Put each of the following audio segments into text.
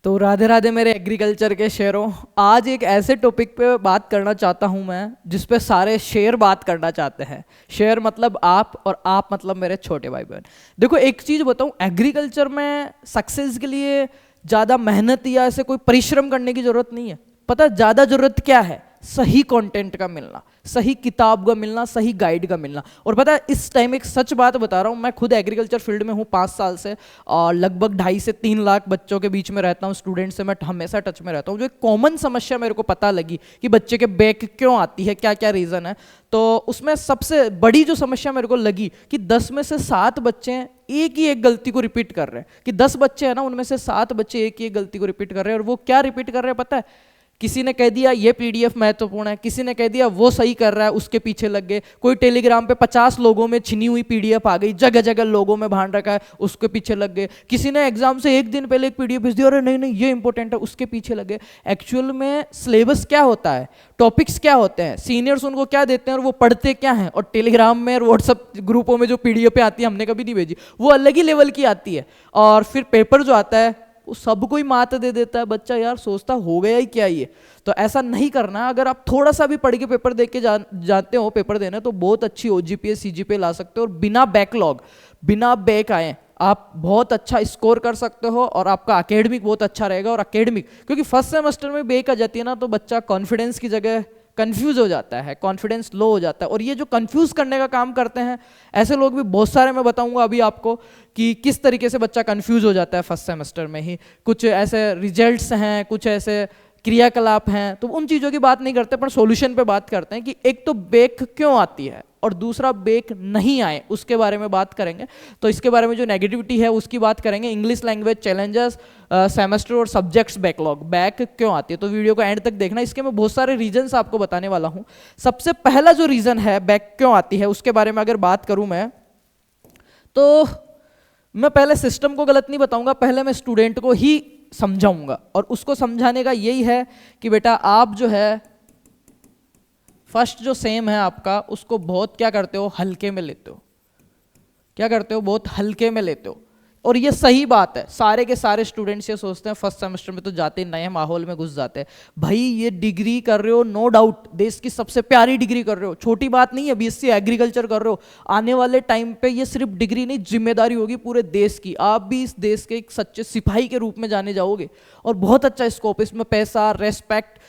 तो राधे राधे मेरे एग्रीकल्चर के शेरों। आज एक ऐसे टॉपिक पे बात करना चाहता हूँ मैं जिस पे सारे शेर बात करना चाहते हैं। शेर मतलब आप, और आप मतलब मेरे छोटे भाई बहन। देखो एक चीज़ बताऊँ, एग्रीकल्चर में सक्सेस के लिए ज़्यादा मेहनत या ऐसे कोई परिश्रम करने की ज़रूरत नहीं है। पता है ज़्यादा ज़रूरत क्या है? सही कंटेंट का मिलना, सही किताब का मिलना, सही गाइड का मिलना। और पता है इस टाइम एक सच बात बता रहा हूँ, मैं खुद एग्रीकल्चर फील्ड में हूँ 5 साल से, और लगभग 2.5 से 3 लाख बच्चों के बीच में रहता हूँ। स्टूडेंट से मैं हमेशा टच में रहता हूँ। जो एक कॉमन समस्या मेरे को पता लगी कि बच्चे के बैक क्यों आती है, क्या क्या रीज़न है, तो उसमें सबसे बड़ी जो समस्या मेरे को लगी कि 10 में से 7 बच्चे एक ही एक गलती को रिपीट कर रहे हैं। कि 10 बच्चे हैं ना, उनमें से 7 बच्चे एक ही एक गलती को रिपीट कर रहे हैं। और वो क्या रिपीट कर रहे हैं पता है? किसी ने कह दिया ये पीडीएफ महत्वपूर्ण है, किसी ने कह दिया वो सही कर रहा है, उसके पीछे लग गए। कोई टेलीग्राम पे 50 लोगों में छिनी हुई पीडीएफ आ गई, जगह जगह लोगों में भान रखा है, उसके पीछे लग गए। किसी ने एग्जाम से एक दिन पहले एक पीडीएफ भेज दिया, अरे नहीं नहीं ये इंपॉर्टेंट है, उसके पीछे लगे। एक्चुअल में सिलेबस क्या होता है, टॉपिक्स क्या होते हैं, सीनियर्स उनको क्या देते हैं और वो पढ़ते क्या हैं, और टेलीग्राम में और व्हाट्सअप ग्रुपों में जो पीडीएफ आती है, हमने कभी नहीं भेजी, वो अलग ही लेवल की आती है। और फिर पेपर जो आता है वो सबको ही मात दे देता है। बच्चा यार सोचता हो गया ही क्या ये। तो ऐसा नहीं करना। अगर आप थोड़ा सा भी पढ़ के पेपर दे के जाते हो पेपर देने, तो बहुत अच्छी ओजीपीए सीजीपीए ला सकते हो, और बिना बैकलॉग, बिना बैक आए आप बहुत अच्छा स्कोर कर सकते हो। और आपका एकेडमिक बहुत अच्छा रहेगा। और एकेडमिक क्योंकि फर्स्ट सेमेस्टर में बैक आ जाती है ना, तो बच्चा कॉन्फिडेंस की जगह कंफ्यूज हो जाता है, कॉन्फिडेंस लो हो जाता है। और ये जो कंफ्यूज करने का काम करते हैं, ऐसे लोग भी बहुत सारे मैं बताऊंगा अभी आपको कि किस तरीके से बच्चा कंफ्यूज हो जाता है फर्स्ट सेमेस्टर में ही। कुछ ऐसे रिजल्ट्स हैं, कुछ ऐसे क्रियाकलाप हैं, तो उन चीज़ों की बात नहीं करते, पर सॉल्यूशन पे बात करते हैं कि एक तो बैक क्यों आती है और दूसरा बैक नहीं आए, उसके बारे में बात करेंगे। तो इसके बारे में जो नेगेटिविटी है उसकी बात करेंगे। इंग्लिश लैंग्वेज चैलेंजेस, सेमेस्टर और सब्जेक्ट्स बैकलॉग, बैक क्यों आती है। तो वीडियो को एंड तक देखना, इसके मैं बहुत सारे रीजंस आपको बताने वाला हूँ। सबसे पहला जो रीज़न है बैक क्यों आती है, उसके बारे में अगर बात करूँ मैं, तो मैं पहले सिस्टम को गलत नहीं बताऊंगा, पहले मैं स्टूडेंट को ही समझाऊंगा। और उसको समझाने का यही है कि बेटा आप जो है फर्स्ट जो सेम है आपका, उसको बहुत क्या करते हो, हल्के में लेते हो। क्या करते हो? बहुत हल्के में लेते हो। और ये सही बात है, सारे के सारे स्टूडेंट्स ये सोचते हैं फर्स्ट सेमेस्टर में तो जाते ही नए माहौल में घुस जाते हैं। भाई ये डिग्री कर रहे हो, नो डाउट देश की सबसे प्यारी डिग्री कर रहे हो, छोटी बात नहीं है। बीएससी एग्रीकल्चर कर रहे हो, आने वाले टाइम पे ये सिर्फ डिग्री नहीं, जिम्मेदारी होगी पूरे देश की। आप भी इस देश के एक सच्चे सिपाही के रूप में जाने जाओगे, और बहुत अच्छा स्कोप, इसमें पैसा, रेस्पेक्ट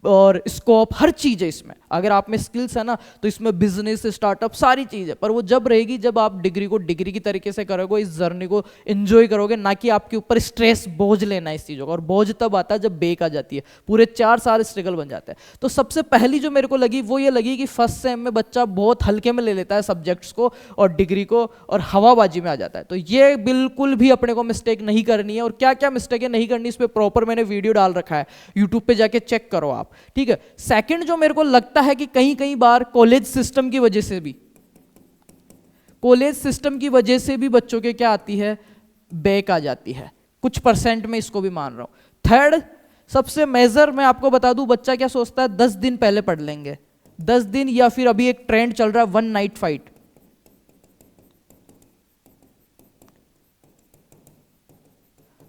और स्कोप हर चीज़ है इसमें। अगर आप में स्किल्स है ना, तो इसमें बिजनेस, स्टार्टअप, सारी चीज़ है। पर वो जब रहेगी जब आप डिग्री को डिग्री की तरीके से करोगे, इस जर्नी को एंजॉय करोगे, ना कि आपके ऊपर स्ट्रेस बोझ लेना इस चीज़ों का। और बोझ तब आता है जब बैक आ जाती है, पूरे 4 साल स्ट्रगल बन जाता है। तो सबसे पहली जो मेरे को लगी वो ये लगी कि फर्स्ट सेम में बच्चा बहुत हल्के में ले लेता है सब्जेक्ट्स को और डिग्री को, और हवाबाजी में आ जाता है। तो ये बिल्कुल भी अपने को मिस्टेक नहीं करनी है। और क्या क्या मिस्टेक नहीं करनी, इस पर प्रॉपर मैंने वीडियो डाल रखा है, यूट्यूब पे जाके चेक करो आप, ठीक है। सेकंड जो मेरे को लगता है कि कहीं कहीं बार कॉलेज सिस्टम की वजह से भी, कॉलेज सिस्टम की वजह से भी बच्चों के क्या आती है, बैक आ जाती है। कुछ परसेंट में इसको भी मान रहा हूं। थर्ड सबसे मेजर मैं आपको बता दूं, बच्चा क्या सोचता है, 10 दिन पहले पढ़ लेंगे, 10 दिन, या फिर अभी एक ट्रेंड चल रहा है 1 नाइट फाइट।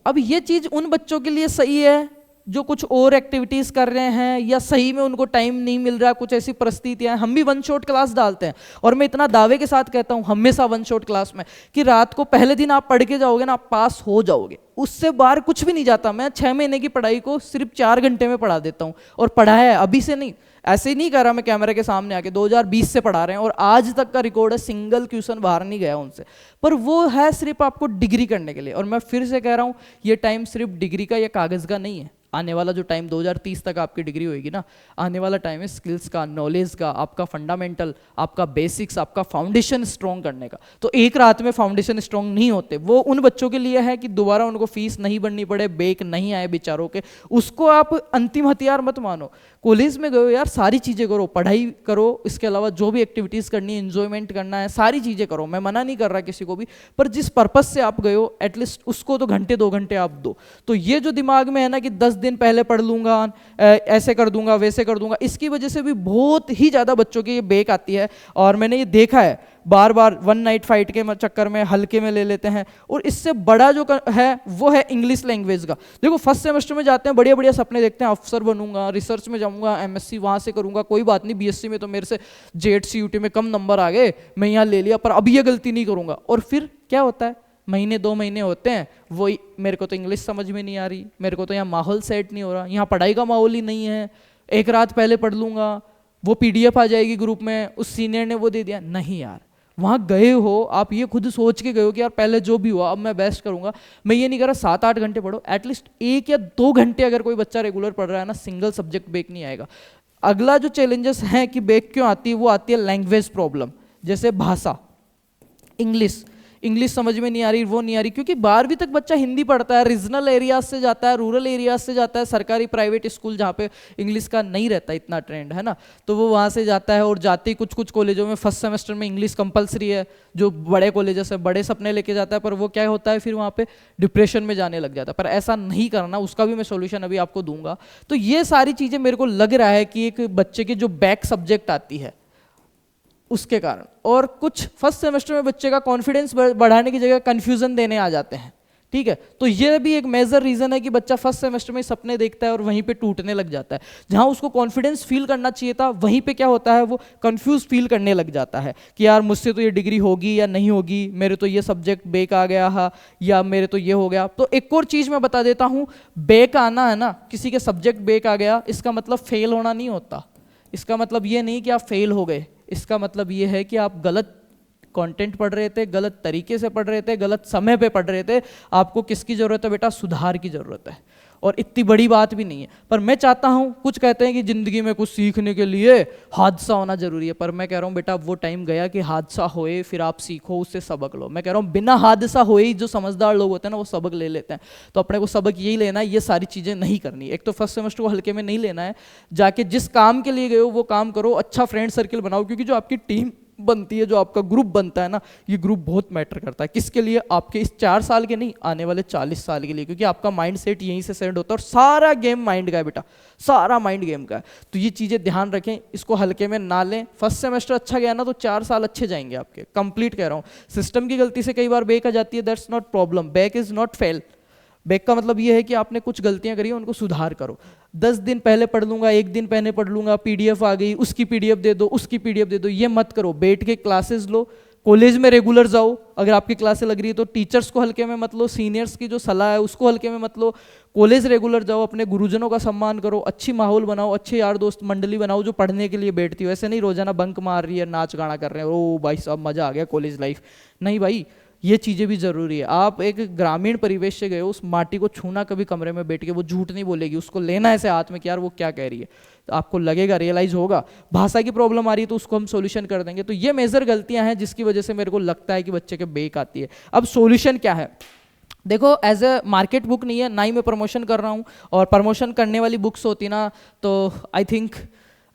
अब ये चीज उन बच्चों के लिए सही है जो कुछ और एक्टिविटीज कर रहे हैं, या सही में उनको टाइम नहीं मिल रहा, कुछ ऐसी परिस्थितियां। हम भी 1 शॉट क्लास डालते हैं, और मैं इतना दावे के साथ कहता हूं हमेशा 1 शॉट क्लास में कि रात को पहले दिन आप पढ़ के जाओगे ना, आप पास हो जाओगे, उससे बाहर कुछ भी नहीं जाता। मैं 6 महीने की पढ़ाई को सिर्फ 4 घंटे में पढ़ा देता हूं, और पढ़ा है अभी से नहीं, ऐसे ही नहीं कर रहा मैं कैमरे के सामने आके, 2020 से पढ़ा रहे हैं, और आज तक का रिकॉर्ड है, सिंगल क्वेश्चन बाहर नहीं गया उनसे। पर वो है सिर्फ आपको डिग्री करने के लिए। और मैं फिर से कह रहा हूं, ये टाइम सिर्फ डिग्री का या कागज का नहीं है। आने वाला जो टाइम 2030 तक आपकी डिग्री होगी ना, आने वाला टाइम है स्किल्स का, नॉलेज का, आपका फंडामेंटल, आपका बेसिक्स, आपका फाउंडेशन स्ट्रॉन्ग करने का। तो एक रात में फाउंडेशन स्ट्रॉन्ग नहीं होते। वो उन बच्चों के लिए है कि दोबारा उनको फीस नहीं भरनी पड़े, बैक नहीं आए बेचारों के, उसको आप अंतिम हथियार मत मानो। कॉलेज में गए हो यार, सारी चीज़ें करो, पढ़ाई करो, इसके अलावा जो भी एक्टिविटीज़ करनी है, एंजॉयमेंट करना है, सारी चीज़ें करो। मैं मना नहीं कर रहा किसी को भी, पर जिस पर्पज से आप गए हो एटलीस्ट उसको तो घंटे 2 घंटे आप दो। तो ये जो दिमाग में है ना कि 10 दिन पहले पढ़ लूंगा, ऐसे कर दूंगा, वैसे कर दूंगा, इसकी वजह से भी बहुत ही ज़्यादा बच्चों की ये बैक आती है। और मैंने ये देखा है, बार बार वन नाइट फाइट के चक्कर में हल्के में ले लेते हैं। और इससे बड़ा जो है वो है इंग्लिश लैंग्वेज का। देखो फर्स्ट सेमेस्टर में जाते हैं, बढ़िया बढ़िया सपने देखते हैं, अफसर बनूंगा, रिसर्च में जाऊंगा, एमएससी वहाँ से करूंगा, कोई बात नहीं, बीएससी में तो मेरे से जेट सीयूटी में कम नंबर आ गए, मैं यहाँ ले लिया, पर अब ये गलती नहीं करूंगा। और फिर क्या होता है, महीने 2 महीने होते हैं, वो मेरे को तो इंग्लिश समझ में नहीं आ रही, मेरे को तो यहाँ माहौल सेट नहीं हो रहा, यहाँ पढ़ाई का माहौल ही नहीं है, एक रात पहले पढ़ लूंगा, वो पीडीएफ आ जाएगी ग्रुप में, उस सीनियर ने वो दे दिया। नहीं यार, वहाँ गए हो आप, ये खुद सोच के गए हो कि यार पहले जो भी हुआ अब मैं बेस्ट करूंगा। मैं ये नहीं कह रहा 7-8 घंटे पढ़ो, एटलीस्ट 1 या 2 घंटे अगर कोई बच्चा रेगुलर पढ़ रहा है ना, सिंगल सब्जेक्ट बेक नहीं आएगा। अगला जो चैलेंजेस हैं कि बेक क्यों आती है, वो आती है लैंग्वेज प्रॉब्लम। जैसे भाषा, इंग्लिश समझ में नहीं आ रही, वो नहीं आ रही, क्योंकि 12वीं तक बच्चा हिंदी पढ़ता है, रीजनल एरियाज से जाता है, रूरल एरियाज से जाता है, सरकारी प्राइवेट स्कूल जहाँ पे इंग्लिश का नहीं रहता इतना ट्रेंड है ना, तो वो वहाँ से जाता है। और जाते ही कुछ कॉलेजों में फर्स्ट सेमेस्टर में इंग्लिश कंपलसरी है, जो बड़े कॉलेजेस है, बड़े सपने लेके जाता है, पर वो क्या होता है फिर वहाँ पे डिप्रेशन में जाने लग जाता है। पर ऐसा नहीं करना, उसका भी मैं सोल्यूशन अभी आपको दूंगा। तो ये सारी चीज़ें मेरे को लग रहा है कि एक बच्चे की जो बैक सब्जेक्ट आती है उसके कारण, और कुछ फर्स्ट सेमेस्टर में बच्चे का कॉन्फिडेंस बढ़ाने की जगह कंफ्यूजन देने आ जाते हैं। ठीक है, तो ये भी एक मेजर रीजन है कि बच्चा फर्स्ट सेमेस्टर में सपने देखता है और वहीं पे टूटने लग जाता है। जहां उसको कॉन्फिडेंस फील करना चाहिए था, वहीं पे क्या होता है, वो कंफ्यूज फील करने लग जाता है कि यार मुझसे तो ये डिग्री होगी या नहीं होगी, मेरे तो ये सब्जेक्ट बेक आ गया है, या मेरे तो ये हो गया। तो एक और चीज मैं बता देता हूँ, बेक आना है ना, किसी के सब्जेक्ट बेक आ गया, इसका मतलब फेल होना नहीं होता। इसका मतलब ये नहीं कि आप फेल हो गए, इसका मतलब ये है कि आप गलत कंटेंट पढ़ रहे थे, गलत तरीके से पढ़ रहे थे, गलत समय पे पढ़ रहे थे। आपको किसकी ज़रूरत है बेटा, सुधार की ज़रूरत है। और इतनी बड़ी बात भी नहीं है। पर मैं चाहता हूँ, कुछ कहते हैं कि ज़िंदगी में कुछ सीखने के लिए हादसा होना ज़रूरी है, पर मैं कह रहा हूँ बेटा वो टाइम गया कि हादसा होए फिर आप सीखो, उससे सबक लो। मैं कह रहा हूँ बिना हादसा होए ही जो समझदार लोग होते हैं ना, वो सबक ले लेते हैं। तो अपने को सबक यही लेना है, ये सारी चीज़ें नहीं करनी। एक तो फर्स्ट सेमेस्टर को हल्के में नहीं लेना है, जाके जिस काम के लिए गए हो वो काम करो, अच्छा फ्रेंड सर्किल बनाओ, क्योंकि जो आपकी टीम बनती है, जो आपका ग्रुप बनता है ना, ये ग्रुप बहुत मैटर करता है। किसके लिए, आपके इस 4 साल के नहीं, आने वाले 40 साल के लिए, क्योंकि आपका माइंड सेट यहीं से सेट होता है। और सारा गेम माइंड का है बेटा, सारा माइंड गेम का है। तो ये चीज़ें ध्यान रखें, इसको हल्के में ना लें। फर्स्ट सेमेस्टर अच्छा गया ना तो 4 साल अच्छे जाएंगे आपके, कंप्लीट कह रहा हूँ। सिस्टम की गलती से कई बार बैक आ जाती है, that's not problem, back is not fail. Back का मतलब ये है कि आपने कुछ गलतियां करी, उनको सुधार करो। 10 दिन पहले पढ़ लूंगा, 1 दिन पहले पढ़ लूंगा, पीडीएफ आ गई, उसकी पीडीएफ दे दो, उसकी पीडीएफ दे दो, ये मत करो। बैठ के क्लासेस लो, कॉलेज में रेगुलर जाओ। अगर आपकी क्लासें लग रही है तो टीचर्स को हल्के में मत लो, सीनियर्स की जो सलाह है उसको हल्के में मत लो। कॉलेज रेगुलर जाओ, अपने गुरुजनों का सम्मान करो, अच्छी माहौल बनाओ, अच्छे यार दोस्त मंडली बनाओ जो पढ़ने के लिए बैठती हो। ऐसे नहीं रोजाना बंक मार रही है, नाच गाना कर रहे हैं, ओ भाई साहब मजा आ गया कॉलेज लाइफ। नहीं भाई, ये चीज़ें भी ज़रूरी है। आप एक ग्रामीण परिवेश से गए हो, उस माटी को छूना कभी कमरे में बैठ के, वो झूठ नहीं बोलेगी, उसको लेना ऐसे हाथ में कि यार वो क्या कह रही है, तो आपको लगेगा, रियलाइज होगा। भाषा की प्रॉब्लम आ रही है तो उसको हम सॉल्यूशन कर देंगे। तो ये मेजर गलतियां हैं जिसकी वजह से मेरे को लगता है कि बच्चे के बेक आती है। अब सॉल्यूशन क्या है, देखो एज ए मार्केट बुक नहीं है, ना ही मैं प्रमोशन कर रहा हूँ, और प्रमोशन करने वाली बुक्स होती ना तो आई थिंक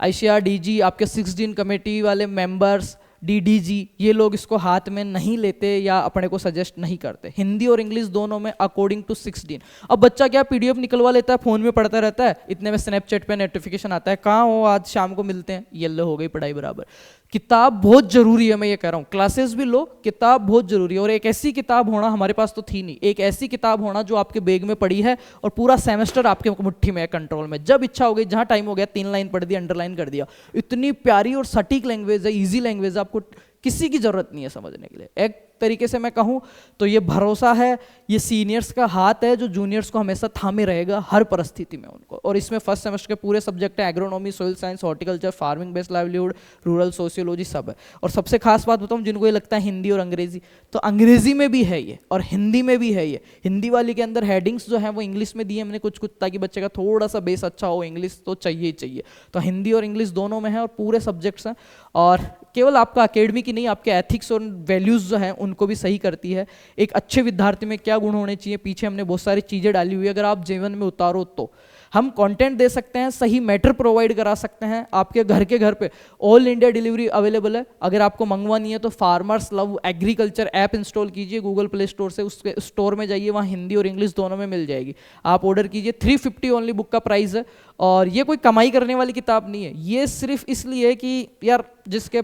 ICRDG, आपके 16 कमेटी वाले मेंबर्स, DDG, ये लोग इसको हाथ में नहीं लेते या अपने को सजेस्ट नहीं करते। हिंदी और इंग्लिश दोनों में अकॉर्डिंग टू 16। अब बच्चा क्या पीडीएफ निकलवा लेता है, फोन में पढ़ता रहता है, इतने में स्नैपचैट पे नोटिफिकेशन आता है, कहाँ हो, आज शाम को मिलते हैं, ये लो हो गई पढ़ाई बराबर। किताब बहुत जरूरी है, मैं ये कह रहा हूँ, क्लासेस भी लो, किताब बहुत जरूरी है। और एक ऐसी किताब होना, हमारे पास तो थी नहीं, एक ऐसी किताब होना जो आपके बैग में पड़ी है और पूरा सेमेस्टर आपके मुट्ठी में है, कंट्रोल में। जब इच्छा हो गई, जहाँ टाइम हो गया, 3 लाइन पढ़ दी, अंडरलाइन कर दिया। इतनी प्यारी और सटीक लैंग्वेज है, ईजी लैंग्वेज है, आपको किसी की जरूरत नहीं है समझने के लिए। एक तरीके से मैं कहूँ तो ये भरोसा है, ये सीनियर्स का हाथ है जो जूनियर्स को हमेशा थामे रहेगा हर परिस्थिति में उनको। और इसमें फर्स्ट सेमेस्टर के पूरे सब्जेक्ट है, agronomy, soil science, horticulture, farming based livelihood, rural sociology, सब है। और सबसे खास बात बताऊँ, जिनको ये लगता है हिंदी और अंग्रेजी, तो अंग्रेजी में भी है ये और हिंदी में भी है ये। हिंदी वाली के अंदर हेडिंग्स जो है वो इंग्लिश में दिए हमने कुछ कुछ, ताकि बच्चे का थोड़ा सा बेस अच्छा हो। इंग्लिश तो चाहिए ही चाहिए, तो हिंदी और इंग्लिश दोनों में है और पूरे सब्जेक्ट्स हैं। और केवल आपका अकेडमी की नहीं, आपके एथिक्स और वैल्यूज़ जो हैं उनको भी सही करती है। एक अच्छे विद्यार्थी में क्या गुण होने चाहिए, पीछे हमने बहुत सारी चीज़ें डाली हुई है, अगर आप जीवन में उतारो तो हम कंटेंट दे सकते हैं, सही मैटर प्रोवाइड करा सकते हैं। आपके घर के घर पे ऑल इंडिया डिलीवरी अवेलेबल है। अगर आपको मंगवानी है तो farmers love agriculture app install कीजिए गूगल प्ले स्टोर से, उसके स्टोर में जाइए, वहाँ हिंदी और इंग्लिश दोनों में मिल जाएगी। आप ऑर्डर कीजिए, 350 ओनली बुक का प्राइस है। और ये कोई कमाई करने वाली किताब नहीं है, ये सिर्फ इसलिए कि यार जिसके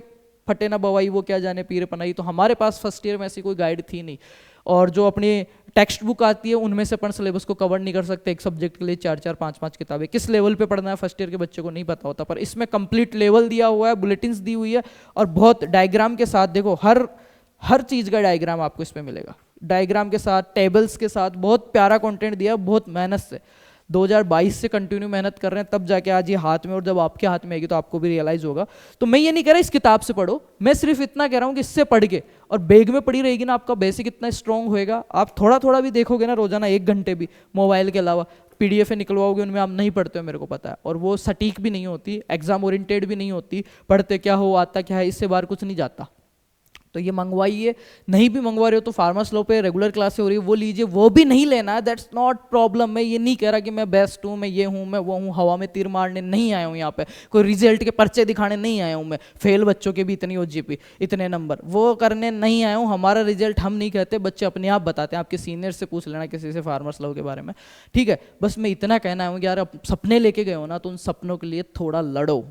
फटे ना बवाई वो क्या जाने पीर पनाई। तो हमारे पास फर्स्ट ईयर में ऐसी कोई गाइड थी नहीं, और जो अपनी टेक्स्ट बुक आती है उनमें से अपन सिलेबस को कवर नहीं कर सकते। एक सब्जेक्ट के लिए 4-4 5-5 किताबें, किस लेवल पे पढ़ना है फर्स्ट ईयर के बच्चे को नहीं पता होता, पर इसमें कंप्लीट लेवल दिया हुआ है, बुलेटिन्स दी हुई है, और बहुत डायग्राम के साथ। देखो हर चीज़ का डायग्राम आपको इसमें मिलेगा, डायग्राम के साथ, टेबल्स के साथ, बहुत प्यारा कंटेंट दिया, बहुत मेहनत से 2022 से कंटिन्यू मेहनत कर रहे हैं, तब जाके आज ये हाथ में, और जब आपके हाथ में आएगी तो आपको भी रियलाइज होगा। तो मैं ये नहीं कह रहा इस किताब से पढ़ो, मैं सिर्फ इतना कह रहा हूँ कि इससे पढ़ के, और बैग में पड़ी रहेगी ना, आपका बेसिक इतना स्ट्रॉन्ग होएगा, आप थोड़ा थोड़ा भी देखोगे ना रोजाना 1 घंटे भी, मोबाइल के अलावा पीडीएफ निकलवाओगे, उनमें आप नहीं पढ़ते हो मेरे को पता है, और वो सटीक भी नहीं होती, एग्जाम ओरिएंटेड भी नहीं होती, पढ़ते क्या हो आता क्या है, इससे बाहर कुछ नहीं जाता। तो ये मंगवाइए, नहीं भी मंगवा रहे हो तो फार्मर्स लॉ पे रेगुलर क्लासेस हो रही है वो लीजिए, वो भी नहीं लेना है, दैट्स नॉट प्रॉब्लम। मैं ये नहीं कह रहा कि मैं बेस्ट हूँ, मैं ये हूँ, मैं वो हूँ, हवा में तीर मारने नहीं आया हूँ यहाँ पे, कोई रिजल्ट के पर्चे दिखाने नहीं आया हूँ मैं, फेल बच्चों के भी इतनी ओजीपी, इतने नंबर, वो करने नहीं आया हूँ। हमारा रिजल्ट हम नहीं कहते, बच्चे अपने आप बताते हैं, आपके सीनियर से पूछ लेना किसी से फार्मर्स लॉ के बारे में, ठीक है। बस मैं इतना कहना है कि यार आप सपने लेके गए हो ना, तो उन सपनों के लिए थोड़ा लड़ो,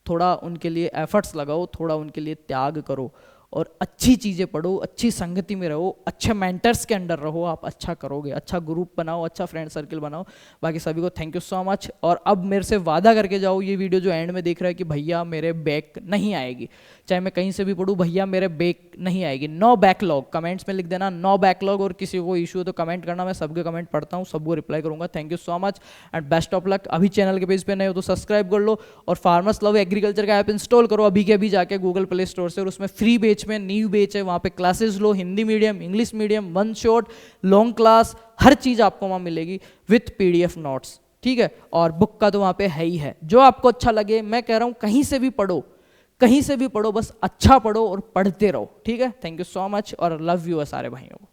थोड़ा उनके लिए एफर्ट्स लगाओ, थोड़ा उनके लिए त्याग करो, और अच्छी चीज़ें पढ़ो, अच्छी संगति में रहो, अच्छे मेंटर्स के अंडर रहो, आप अच्छा करोगे, अच्छा ग्रुप बनाओ, अच्छा फ्रेंड सर्कल बनाओ। बाकी सभी को थैंक यू सो मच, और अब मेरे से वादा करके जाओ, ये वीडियो जो एंड में देख रहा है कि भैया मेरे बैक नहीं आएगी, चाहे मैं कहीं से भी पढ़ूँ, भैया मेरे बैक नहीं आएगी, नो बैकलॉग, कमेंट्स में लिख देना नो बैकलॉग, और किसी को इशू हो तो कमेंट करना, मैं सबके कमेंट पढ़ता हूँ, सबको रिप्लाई करूँगा। Thank you so much and best of luck. अभी चैनल के पेज पे नए हो तो सब्सक्राइब कर लो, और फार्मर्स लव एग्रीकल्चर का ऐप इंस्टॉल करो अभी के अभी जाके गूगल प्ले स्टोर से, और उसमें फ्री बैच में न्यू बैच है, वहाँ पे क्लासेस लो, Hindi medium, English medium, 1 shot, long class, हर चीज़ आपको वहाँ मिलेगी विथ पीडीएफ नोट्स, ठीक है। और बुक का तो वहाँ पे है ही है, जो आपको अच्छा लगे। मैं कह रहा हूँ कहीं से भी पढ़ो, कहीं से भी पढ़ो, बस अच्छा पढ़ो और पढ़ते रहो, ठीक है। थैंक यू सो मच और लव यू सारे भाइयों को।